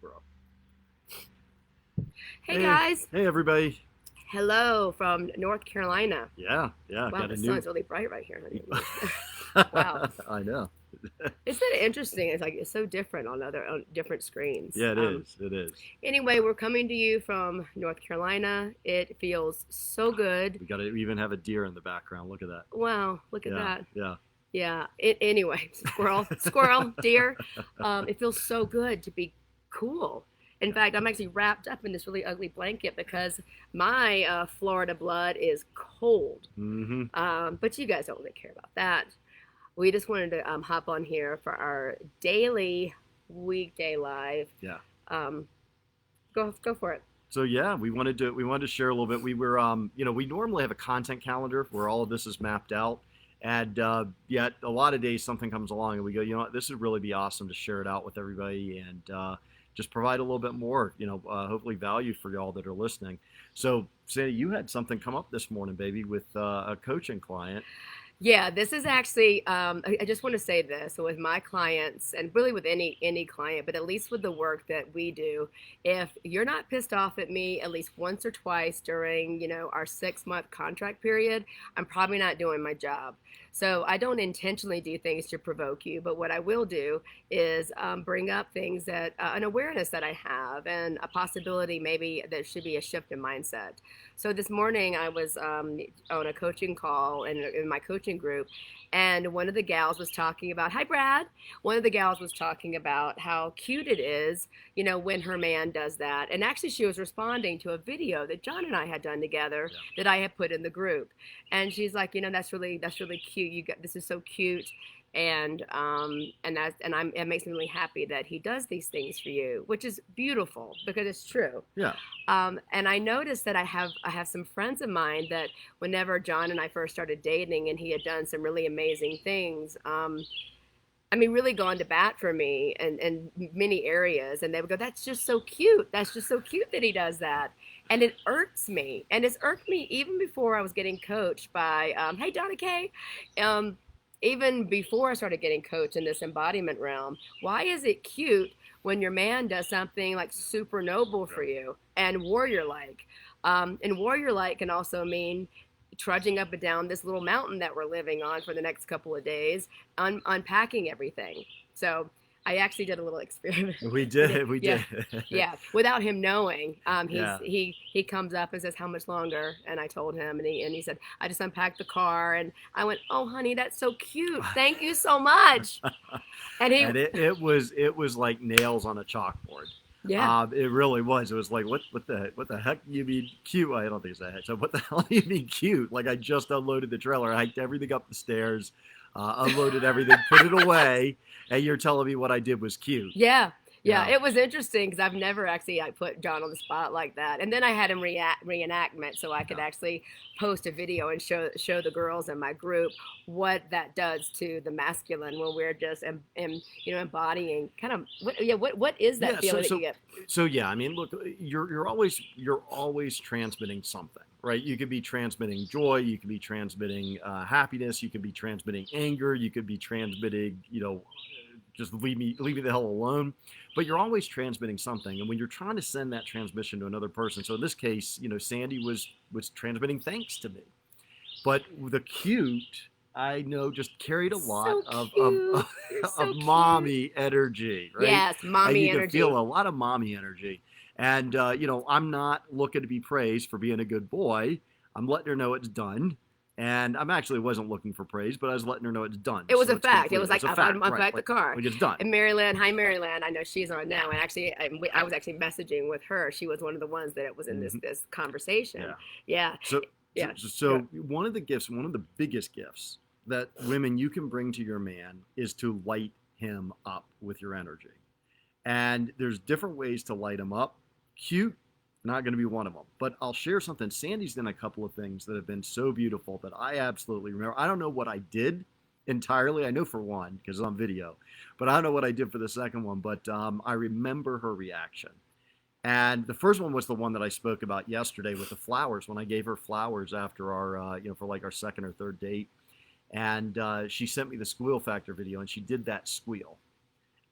We're up. Hey guys. Hey everybody. Hello from North Carolina. Yeah. Wow, Got the a new. sun's really bright right here. Wow. I know. Isn't that interesting? It's like it's so different on different screens. Yeah, it is. It is. Anyway, we're coming to you from North Carolina. It feels so good. We even have a deer in the background. Look at that. Wow, look at Yeah, that. yeah. Yeah. Anyway, squirrel, deer. It feels so good to be cool. In Yeah. fact, I'm actually wrapped up in this really ugly blanket because my Florida blood is cold. Mm-hmm. But you guys don't really care about that. We just wanted to hop on here for our daily weekday live. Yeah. Um, go for it. So yeah, we wanted to share a little bit. We were we normally have a content calendar where all of this is mapped out, and yet a lot of days something comes along and we go, you know what, this would really be awesome to share it out with everybody and just provide a little bit more, hopefully value for y'all that are listening. So Sandy, you had something come up this morning, baby, with a coaching client. Yeah, this is actually. I just want to say this. So with my clients, and really with any client, but at least with the work that we do, if you're not pissed off at me at least once or twice during our 6 month contract period, I'm probably not doing my job. So I don't intentionally do things to provoke you, but what I will do is bring up things that an awareness that I have and a possibility maybe there should be a shift in mindset. So this morning I was on a coaching call in my coaching group, and one of the gals was talking about, hi Brad, one of the gals was talking about how cute it is, when her man does that. And actually she was responding to a video that John and I had done together Yeah. that I had put in the group. And she's like, that's really cute. This is so cute. And it makes me really happy that he does these things for you, which is beautiful because it's true. Yeah. And I noticed that I have some friends of mine that whenever John and I first started dating and he had done some really amazing things, I mean, really gone to bat for me in many areas. And they would go, that's just so cute. That's just so cute that he does that. And it irks me. And it's irked me even before I was getting coached by, hey, Donna Kay. Um, Even before I started getting coached in this embodiment realm, why is it cute when your man does something like super noble for you and warrior like? And warrior like can also mean trudging up and down this little mountain that we're living on for the next couple of days, unpacking everything. So I actually did a little experiment. We did. We Yeah, did. yeah, without him knowing. Yeah. He comes up and says, how much longer? And I told him, and he said, I just unpacked the car. And I went, oh honey, that's so cute, thank you so much. And he, And it was like nails on a chalkboard. yeah. It really was. It was like, what the heck do you mean cute? I don't think it's that. So what the hell do you mean cute? Like I just unloaded the trailer, I hiked everything up the stairs, unloaded everything, put it away, and you're telling me what I did was cute? Yeah. Yeah, Yeah, it was interesting because I've never actually I put John on the spot like that, and then I had him reenactment so I could yeah, actually post a video and show the girls in my group what that does to the masculine when we're just embodying kind of what is that yeah. So feeling that you so get? so yeah. I mean, look, you're always transmitting something, right? You could be transmitting joy, you could be transmitting happiness, you could be transmitting anger, you could be transmitting, just leave me the hell alone. But you're always transmitting something, and when you're trying to send that transmission to another person, so in this case, Sandy was transmitting thanks to me, but the cute, I know, just carried a lot So of cute. You're of so cute. mommy energy, right? Yes, And mommy you can feel energy. a lot of mommy energy. And I'm not looking to be praised for being a good boy. I'm letting her know it's done. And I'm actually wasn't looking for praise, but I was letting her know it's done. It was So a it's fact. It complete. was It's like a I fact, right? unpacked the car. Like it's done. And Maryland, hi Maryland. I know she's on now, and actually, I was actually messaging with her. She was one of the ones that was in this Hmm. this conversation. Yeah. Yeah, So, so, yeah. so one of the gifts, one of the biggest gifts that women you can bring to your man is to light him up with your energy. And there's different ways to light him up. Cute, not going to be one of them. But I'll share something. Sandy's done a couple of things that have been so beautiful that I absolutely remember. I don't know what I did entirely. I know for one, because it's on video, but I don't know what I did for the second one. But I remember her reaction. And the first one was the one that I spoke about yesterday with the flowers, when I gave her flowers after our, for like our second or third date. And she sent me the Squeal Factor video, and she did that squeal.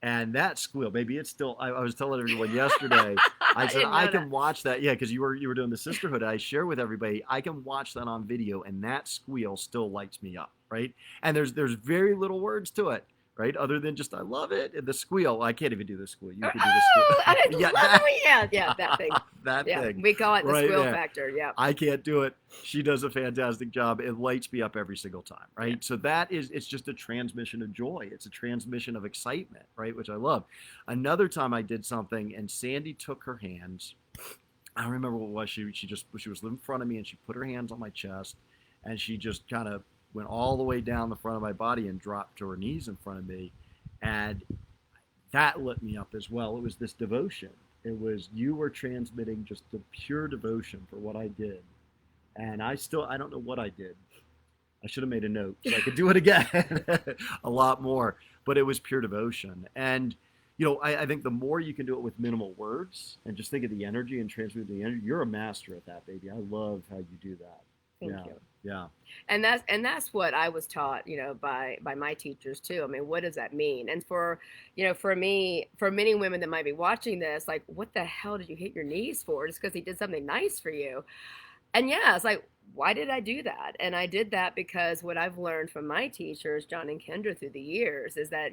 And that squeal, baby, it's still. I was telling everyone yesterday. I I said didn't I know that. can watch that. Yeah, because you were doing the sisterhood. I share with everybody. I can watch that on video, and that squeal still lights me up, right? And there's very little words to it, right? Other than just I love it and the squeal. I can't even do the squeal. You could do the squeal. Oh, I didn't Yeah, love that it. Yeah, yeah, that thing. that Yeah, thing we call it the right squeal there. factor. Yeah, I can't do it. She does a fantastic job. It lights me up every single time, yeah. right? So that is, it's just a transmission of joy. It's a transmission of excitement, right? Which I love. Another time I did something and Sandy took her hands. I don't remember what it was. She was in front of me and she put her hands on my chest and she just kind of went all the way down the front of my body and dropped to her knees in front of me. And that lit me up as well. It was this devotion. It was you were transmitting just the pure devotion for what I did. And I don't know what I did. I should have made a note so I could do it again a lot more. But it was pure devotion. And I think the more you can do it with minimal words and just think of the energy and transmit the energy, you're a master at that, baby. I love how you do that. Thank Yeah. you. Yeah. And that's what I was taught, by my teachers too. I mean, what does that mean? And for me, for many women that might be watching this, like, what the hell did you hit your knees for? Just because he did something nice for you? And yeah, it's like, why did I do that? And I did that because what I've learned from my teachers, John and Kendra, through the years is that,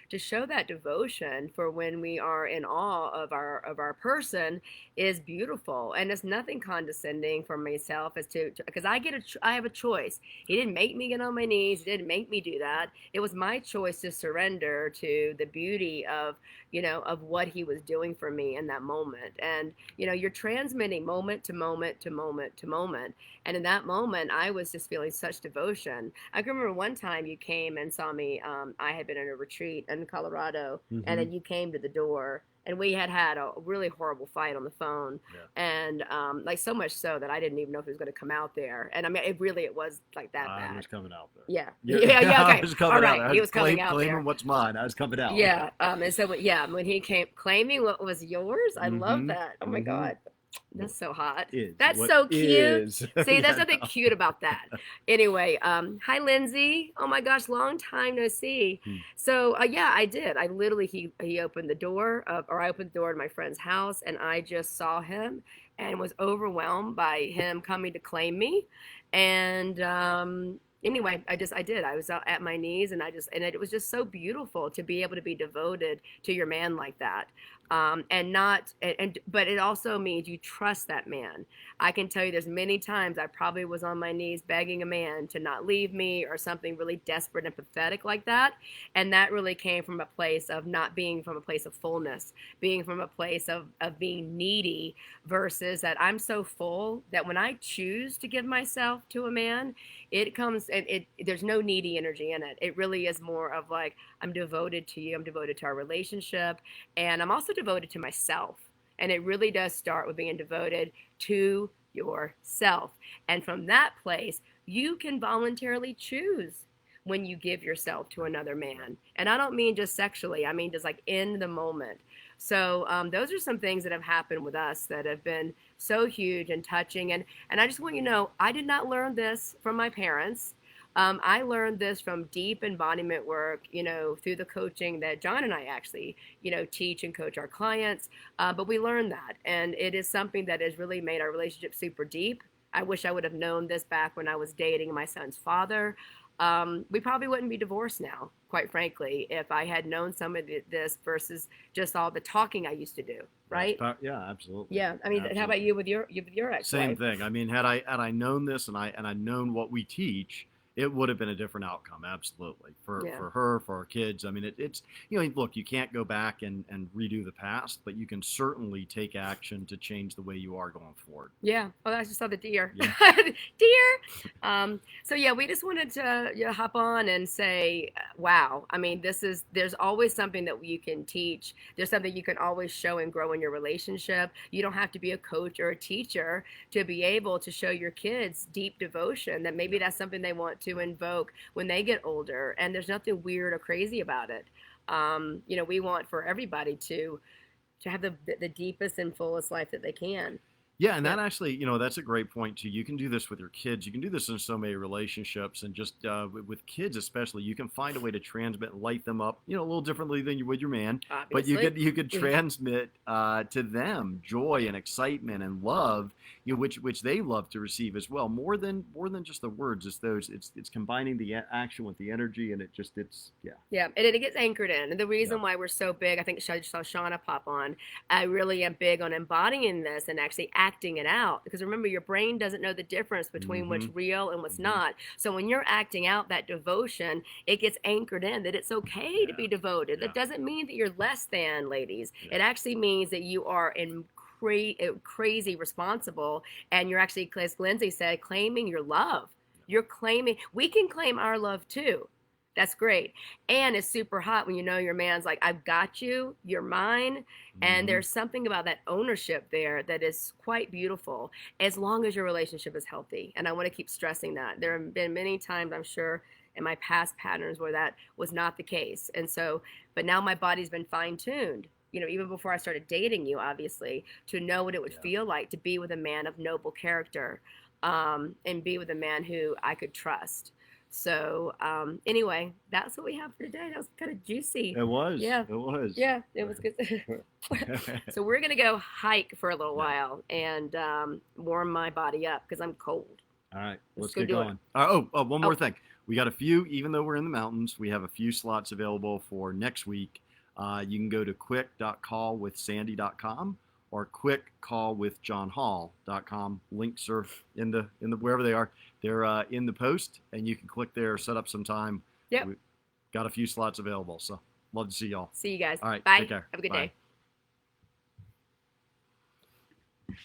to show that devotion for when we are in awe of our person is beautiful. And it's nothing condescending for myself as to because I have a choice. He didn't make me get on my knees. He didn't make me do that. It was my choice to surrender to the beauty of what he was doing for me in that moment. And you're transmitting moment to moment to moment to moment. And in that moment, I was just feeling such devotion. I can remember one time you came and saw me. I had been in a retreat in Colorado, and Mm-hmm. then you came to the door, and we had had a really horrible fight on the phone, Yeah. and like so much so that I didn't even know if he was going to come out there. And I mean, it was like that I bad. was coming out there. Yeah, Yeah, yeah, yeah. I Okay, was all coming out right. there. I He was was coming out claiming there. what's mine. I was coming out. Yeah. And so yeah, when he came claiming what was yours, I love Mm-hmm. that. Oh my Mm-hmm. God. That's so hot. Is That's what so cute. is. See, there's Yeah, nothing no. cute about that. Anyway, hi Lindsay. Oh my gosh, long time no see. Hmm. So yeah, I did. I literally he opened the door or I opened the door to my friend's house, and I just saw him and was overwhelmed by him coming to claim me. And anyway, I did. I was at my knees, and it was just so beautiful to be able to be devoted to your man like that. And not and but it also means you trust that man. I can tell you there's many times I probably was on my knees begging a man to not leave me or something really desperate and pathetic like that. And that really came from a place of not being from a place of fullness, being from a place of being needy versus that I'm so full that when I choose to give myself to a man, it comes and there's no needy energy in it. It really is more of like, I'm devoted to you, I'm devoted to our relationship, and I'm also devoted to myself. And it really does start with being devoted to yourself. And from that place, you can voluntarily choose when you give yourself to another man. And I don't mean just sexually, I mean just like in the moment. So those are some things that have happened with us that have been so huge and touching. And I just want you to know, I did not learn this from my parents. I learned this from deep embodiment work, through the coaching that John and I actually, teach and coach our clients. But we learned that. And it is something that has really made our relationship super deep. I wish I would have known this back when I was dating my son's father. We probably wouldn't be divorced now, quite frankly, if I had known some of this versus just all the talking I used to do. Right? Yeah, absolutely. Yeah. I mean, Absolutely. how about you with your ex-wife? Same thing. I mean, had I known this and I'd known what we teach, it would have been a different outcome. Absolutely. Yeah. For her, for our kids. I mean, it's look, you can't go back and redo the past, but you can certainly take action to change the way you are going forward. Yeah. Oh, I just saw the deer. Yeah. Deer. So yeah, we just wanted to hop on and say, wow. I mean, there's always something that you can teach. There's something you can always show and grow in your relationship. You don't have to be a coach or a teacher to be able to show your kids deep devotion, that maybe that's something they want to invoke when they get older. And there's nothing weird or crazy about it. We want for everybody to have the deepest and fullest life that they can. Yeah, and Yeah. that actually, that's a great point too. You can do this with your kids. You can do this in so many relationships, and just with kids especially, you can find a way to transmit and light them up, a little differently than you would your man. But you Obviously. could you could transmit to them joy and excitement and love, which they love to receive as well. More than just the words. It's those. It's combining the action with the energy, and it's yeah, Yeah, and it gets anchored in. And the yeah. reason why we're so big, I think I saw Shauna pop on. I really am big on embodying this and actually acting it out. Because remember, your brain doesn't know the difference between Mm-hmm. what's real and what's Mm-hmm. not. So when you're acting out that devotion, it gets anchored in that it's okay to Yeah. be devoted. Yeah. That doesn't mean that you're less than, ladies. Yeah. It actually means that you are in crazy responsible, and you're actually, as Lindsay said, claiming your love. You're claiming, we can claim our love too. That's great. And it's super hot when you know your man's like, I've got you, you're mine. And Mm-hmm. there's something about that ownership there that is quite beautiful, as long as your relationship is healthy. And I want to keep stressing that. There have been many times, I'm sure, in my past patterns where that was not the case. And so, but now my body's been fine tuned. Even before I started dating you, obviously, to know what it would Yeah. feel like to be with a man of noble character, and be with a man who I could trust. So anyway, that's what we have for today. That was kind of juicy. It was. Yeah, It was. yeah, it was good. So we're gonna go hike for a little Yeah. while and warm my body up because I'm cold. All right, Let's let's go get do it. going. One more Oh, thing. We got a few, even though we're in the mountains, we have a few slots available for next week. You can go to quick.callwithsandy.com or quickcallwithjohnhall.com. Links are in the wherever they are. They're in the post, and you can click there, set up some time. yep. We've got a few slots available, so love to see y'all. See you guys. All right, take Bye. care. Have a good Bye. day.